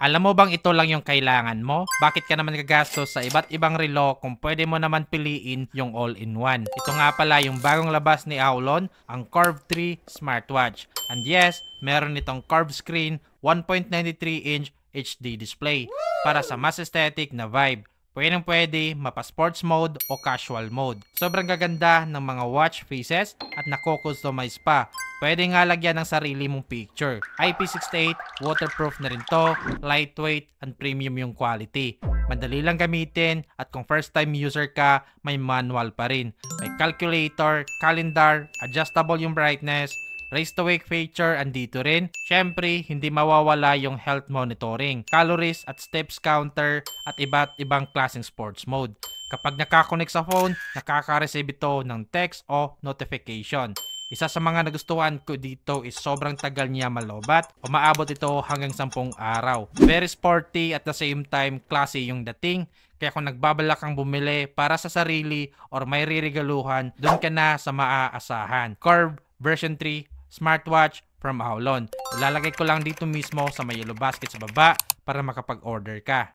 Alam mo bang ito lang yung kailangan mo? Bakit ka naman gagastos sa iba't ibang relo kung pwede mo naman piliin yung all-in-one? Ito nga pala yung bagong labas ni Aulon, ang Curve 3 smartwatch. And yes, meron itong curved screen, 1.93-inch HD display para sa mas aesthetic na vibe. Pwedeng pwede mapa-sports mode o casual mode. Sobrang gaganda ng mga watch faces at nako-customize pa. Pwede nga lagyan ng sarili mong picture. IP68, waterproof na rin to, lightweight and premium yung quality. Madali lang gamitin at kung first time user ka, may manual pa rin. May calculator, calendar, adjustable yung brightness, raise to wake feature andito rin. Syempre, hindi mawawala yung health monitoring, calories at steps counter at iba't ibang klaseng sports mode. Kapag nakakonect sa phone, nakaka-receive ito ng text o notification. Isa sa mga nagustuhan ko dito is sobrang tagal niya malobat. Umaabot ito hanggang 10 araw. Very sporty at the same time classy yung dating. Kaya kung nagbabalak kang bumili para sa sarili or may ririgaluhan, dun ka na sa maaasahan. Curve version 3 smartwatch from Aulon. Ilalagay ko lang dito mismo sa may yellow basket sa baba para makapag-order ka.